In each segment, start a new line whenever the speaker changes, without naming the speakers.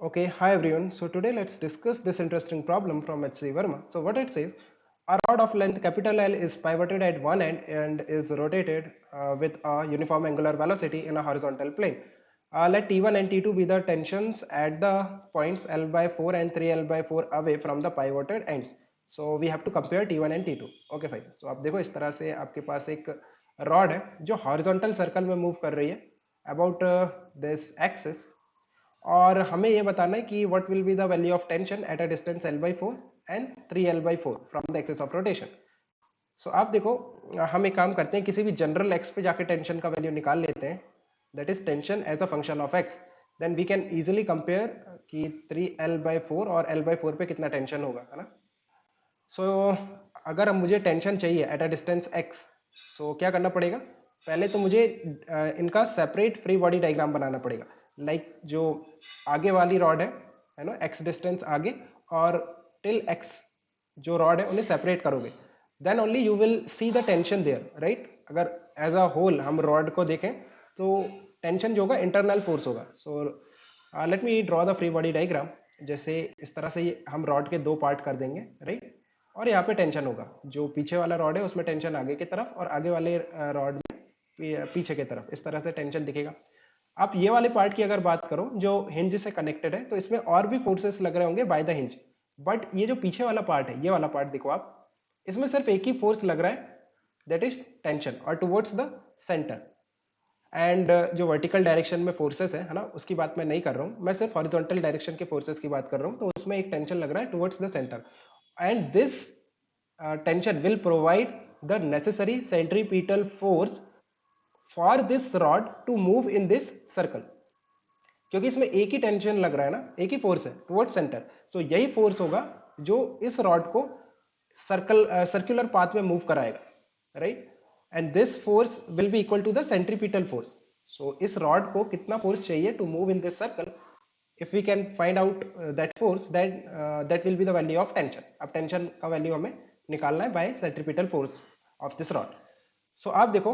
Okay, hi everyone. So today let's discuss this interesting problem from H.C. Verma. So what it says, a rod of length capital L is pivoted at one end and is rotated with a uniform angular velocity in a horizontal plane. Let T1 and T2 be the tensions at the points L by 4 and 3L by 4 away from the pivoted ends. So we have to compare T1 and T2. Okay fine. So आप देखो इस तरह से आपके पास एक rod है जो horizontal circle में मूव कर रही है अबाउट दिस एक्सिस, और हमें ये बताना है कि what will be the value of tension at a distance L by 4 and 3L by 4 from the axis of rotation. So आप देखो, हम एक काम करते हैं, किसी भी जनरल एक्स पे जाके टेंशन का वैल्यू निकाल लेते हैं, that is tension as a function of x. Then we can easily compare कि 3L by 4 और L by 4 पे कितना टेंशन होगा, है ना. सो अगर मुझे टेंशन चाहिए एट अ डिस्टेंस एक्स, सो क्या करना पड़ेगा, पहले तो मुझे इनका सेपरेट फ्री बॉडी डायग्राम बनाना पड़ेगा. लाइक जो आगे वाली रॉड है ना, एक्स डिस्टेंस आगे, और टिल एक्स जो रॉड है उन्हें सेपरेट करोगे, then only you will see the tension there, right. अगर एज अ होल हम रॉड को देखें तो टेंशन जो होगा इंटरनल फोर्स होगा. So let me draw the free body diagram. जैसे इस तरह से हम रॉड के दो पार्ट कर देंगे, राइट. और यहाँ पे टेंशन होगा, जो पीछे वाला रॉड है उसमें टेंशन आगे की तरफ, और आगे वाले रॉड में पीछे की तरफ, इस तरह से टेंशन दिखेगा. आप ये वाले पार्ट की अगर बात करो जो हिंज से कनेक्टेड है, तो इसमें और भी फोर्सेस लग रहे होंगे बाय द हिंज. बट ये जो पीछे वाला पार्ट है, ये वाला पार्ट देखो आप, इसमें सिर्फ एक ही फोर्स लग रहा है, दैट इज टेंशन, और टुवर्ड्स द सेंटर. एंड जो वर्टिकल डायरेक्शन में फोर्सेस है ना, उसकी बात मैं नहीं कर रहा हूँ, मैं सिर्फ हॉरिजॉन्टल डायरेक्शन के फोर्सेस की बात कर रहा हूँ. तो उसमें एक टेंशन लग रहा है towards the centre, and this tension will provide the necessary centripetal force for this rod to move in this circle. क्योंकि इसमें एक ही टेंशन लग रहा है ना, एक ही फोर्स है टुवर्ड सेंटर. सो यही फोर्स होगा जो इस रॉड को सर्कुलर पाथ में मूव कराएगा, right. And this force will be equal to the centripetal force. So इस रॉड को कितना फोर्स चाहिए to move in this circle, if we can find out that force, then that will be the value of tension. अब tension का value हमें निकालना है by centripetal force of this rod. So आप देखो,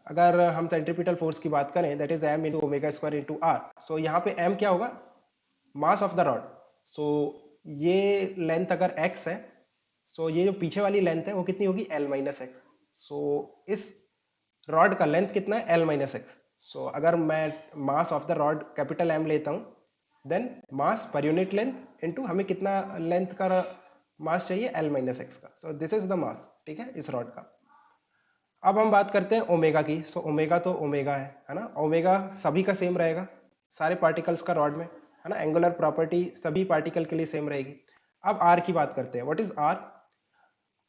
अगर हम सेंट्रीपिटल फोर्स की बात करें, that is m into omega square into R. So यहाँ पे m क्या होगा, mass of the rod. So ये लेंथ अगर x है, सो ये जो पीछे वाली लेंथ है वो कितनी होगी, l माइनस एक्स. सो इस रॉड का लेंथ कितना है, l माइनस एक्स. सो अगर मैं मास of the rod capital M लेता हूँ, then mass per unit length into हमें कितना लेंथ का मास चाहिए, L माइनस एक्स का. So this is the mass, ठीक है, इस रॉड का. अब हम बात करते हैं ओमेगा की. सो ओमेगा तो ओमेगा है ना, ओमेगा सभी का सेम रहेगा सारे पार्टिकल्स का रॉड में, है ना. एंगुलर प्रॉपर्टी सभी पार्टिकल के लिए सेम रहेगी. अब आर की बात करते हैं. What is R?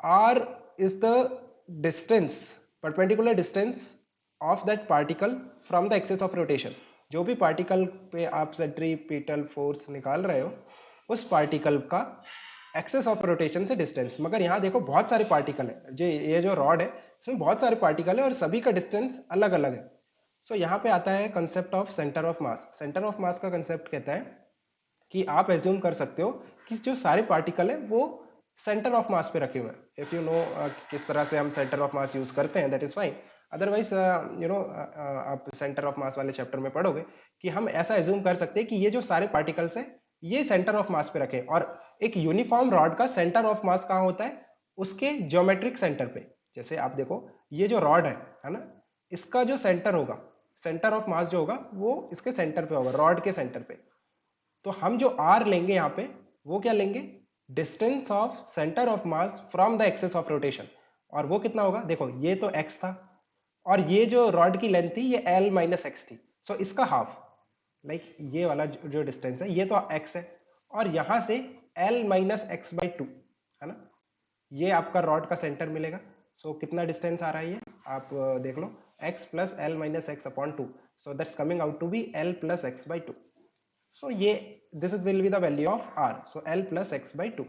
R is the distance, perpendicular distance of that particle from the axis of rotation. जो भी पार्टिकल पे आप सेंट्रीपिटल फोर्स निकाल रहे हो, उस पार्टिकल का एक्सिस ऑफ रोटेशन से डिस्टेंस. मगर यहाँ देखो बहुत सारे पार्टिकल है, जो ये जो रॉड है इसमें बहुत सारे पार्टिकल है और सभी का डिस्टेंस अलग अलग है. सो यहाँ पे आता है concept of centre of mass. Centre of mass का कंसेप्ट कहता है कि आप एज्यूम कर सकते हो कि जो सारे पार्टिकल है वो सेंटर ऑफ मास पे रखे हुए हैं. इफ यू नो किस तरह से हम सेंटर ऑफ मास यूज करते हैं, that is fine. Otherwise you know आप सेंटर ऑफ मास वाले चैप्टर में पढ़ोगे कि हम ऐसा एज्यूम कर सकते हैं कि ये जो सारे पार्टिकल्स हैं ये सेंटर ऑफ मास पे रखे. और एक यूनिफॉर्म रॉड का सेंटर ऑफ मास कहाँ होता है, उसके ज्योमेट्रिक सेंटर पे. जैसे आप देखो, ये जो रॉड है ना, इसका जो सेंटर होगा, सेंटर ऑफ मास जो होगा वो इसके सेंटर पे होगा, रॉड के सेंटर पे. तो हम जो आर लेंगे यहाँ पे, वो क्या लेंगे, distance of centre of mass from the axis of rotation. और वो कितना होगा, देखो ये तो x था, और ये जो रॉड की लेंथ थी ये l माइनस एक्स थी. सो इसका हाफ, लाइक ये वाला जो डिस्टेंस है ये तो x है, और यहां से l minus x by two, है ना, ये आपका रॉड का सेंटर मिलेगा. सो कितना डिस्टेंस आ रहा है ये, आप देख लो, x plus L minus x upon two. So that's coming out to be l plus x by two. So yeah, this is will be the value of r. So L plus x by 2.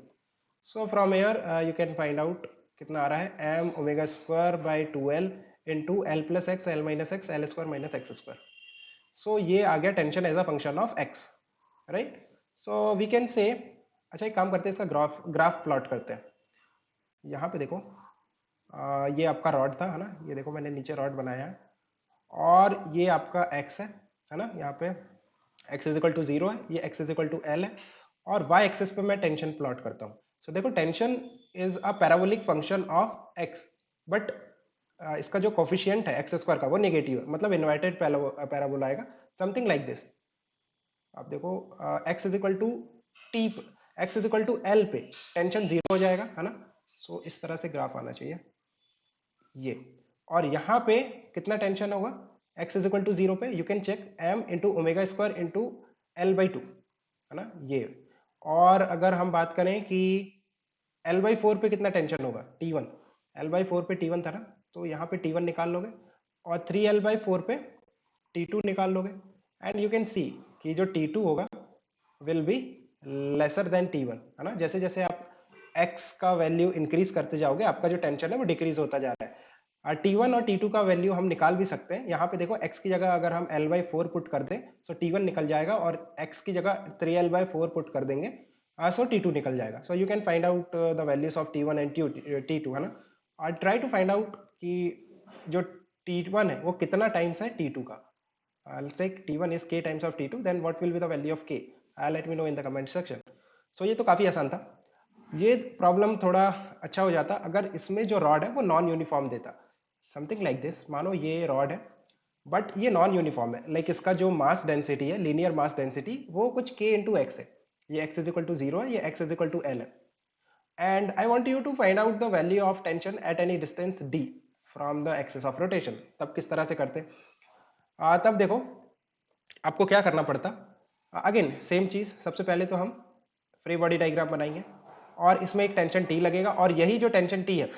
So from here you can find out कितना आ रहा है, m omega square by 2l into l plus x, l minus x, l square minus x square. So ये आ गया tension as a function of x, right. So we can say, अच्छा एक काम करते हैं, इसका ग्राफ प्लॉट करते हैं. यहाँ पे देखो, ये आपका रॉड था, है ना, ये देखो मैंने नीचे रॉड बनाया है, और ये आपका x है ना, यहाँ पे x इज इक्वल टू 0 है, ये x is equal to l है, और y एक्सिस पे मैं टेंशन प्लॉट करता हूँ. सो देखो tension is a parabolic function of x, but इसका जो कोफिशिएंट है एक्स स्क्वायर का वो नेगेटिव है, मतलब इन्वर्टेड पैराबोला आएगा समथिंग लाइक दिस. आप देखो x is equal to T, x is equal to l पे टेंशन 0 हो जाएगा, है ना. सो इस तरह से ग्राफ आना चाहिए ये, और यहाँ पे कितना टेंशन होगा x इज इक्वल टू 0 पे, you can check m into omega square into L by two, है ना ये. और अगर हम बात करें कि एल बाई फोर पे कितना टेंशन होगा T1, एल बाई फोर पे T1 था ना, तो यहाँ पे T1 निकाल लोगे, और 3l बाई फोर पे T2 निकाल लोगे, एंड यू कैन सी कि जो T2 होगा will be lesser than T1, है ना. जैसे जैसे आप x का वैल्यू इंक्रीज करते जाओगे आपका जो टेंशन है वो डिक्रीज होता जा रहा है. T1 और T2 का वैल्यू हम निकाल भी सकते हैं. यहाँ पे देखो x की जगह अगर हम l बाई फोर पुट कर दें तो T1 निकल जाएगा, और x की जगह 3l बाई फोर पुट कर देंगे सो T2 निकल जाएगा. So you can find out the values of T1 and T2, है ना. और ट्राई टू फाइंड आउट कि जो T1 है वो कितना टाइम्स है T2 का. I'll say T1 is k times of T2, then what will be the value of k? Let me know in the comment section. So ये तो काफी आसान था. ये प्रॉब्लम थोड़ा अच्छा हो जाता अगर इसमें जो रॉड है वो नॉन यूनिफॉर्म देता, समथिंग लाइक दिस. मानो ये रॉड है बट ये नॉन यूनिफॉर्म है, लाइक इसका जो मास डेंसिटी है, लीनियर मास डेंसिटी, वो कुछ k इंटू एक्स है. ये x इज इक्वल टू 0 है, ये x is equal to l है. And I want you to find out the value of tension at any distance d from the axis of rotation. तब किस तरह से करते, तब देखो आपको क्या करना पड़ता. अगेन सेम चीज, सबसे पहले तो हम फ्री बॉडी डायग्राम बनाएंगे, और इसमें एक टेंशन टी लगेगा, और यही जो टेंशन टी है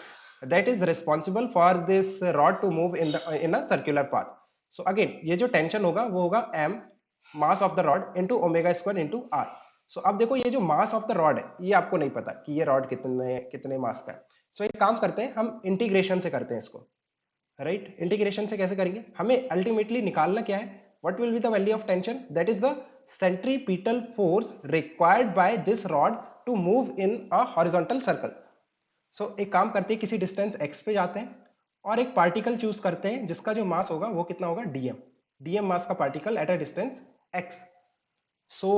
that is responsible for this rod to move in a circular path. So again ये जो टेंशन होगा वो होगा m mass of the rod into omega square into R. So अब देखो ये जो मास ऑफ द रॉड है ये आपको नहीं पता कि ये रॉड कितने कितने मास का है. सो एक काम करते हैं, हम इंटीग्रेशन से करते हैं इसको, राइट. इंटीग्रेशन से कैसे करेंगे, हमें अल्टीमेटली निकालना क्या है, what will be the value of tension, that is the centripetal force required by this rod to move in a horizontal circle. So एक काम करते हैं, किसी डिस्टेंस x पे जाते हैं और एक पार्टिकल चूज करते हैं जिसका जो मास होगा वो कितना होगा dm मास का particle at a distance x. सो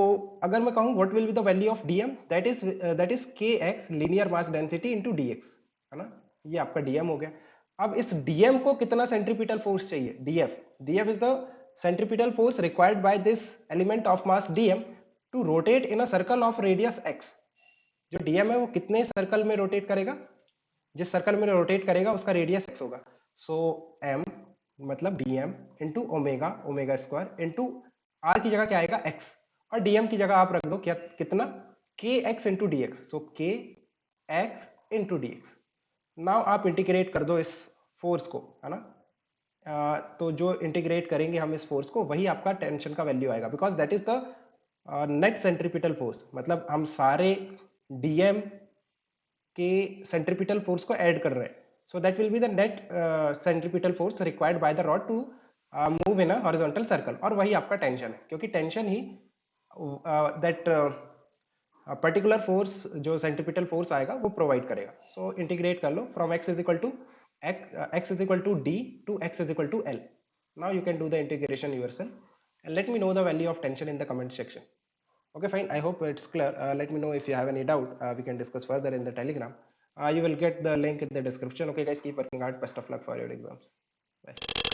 अगर मैं कहूँ what will be the value of dm, that is kx linear mass density into dx, है ना. ये आपका dm हो गया. अब इस dm को कितना सेंट्रीपिटल फोर्स चाहिए, df is the centripetal force required by this element of mass dm to rotate in a circle of radius x. जो dm है वो कितने सर्कल में रोटेट करेगा, जिस सर्कल में रोटेट करेगा उसका रेडियस x होगा. सो m मतलब dm into omega square into r की जगह क्या आएगा x, और dm की जगह आप रख दो क्या कितना kx इंटू डी एक्स. सो kx into D x. Now आप इंटीग्रेट कर दो इस फोर्स को, है ना. तो जो इंटीग्रेट करेंगे हम इस फोर्स को वही आपका टेंशन का वैल्यू आएगा, because that is the net centripetal force. मतलब हम सारे dm के सेंट्रीपिटल फोर्स को ऐड कर रहे हैं. So that will be the net centripetal force required by the rod to move in a horizontal circle, और वही आपका टेंशन है, क्योंकि टेंशन ही दैट पर्टिकुलर फोर्स जो सेंट्रीपिटल फोर्स आएगा वो प्रोवाइड करेगा. सो इंटीग्रेट कर लो from x is equal to x is equal to d to x is equal to l. Now you can do the integration yourself and let me know the value of tension in the comment section. Okay, fine. I hope it's clear. Let me know if you have any doubt. We can discuss further in the Telegram. You will get the link in the description. Okay, guys, keep working hard. Best of luck for your exams. Bye.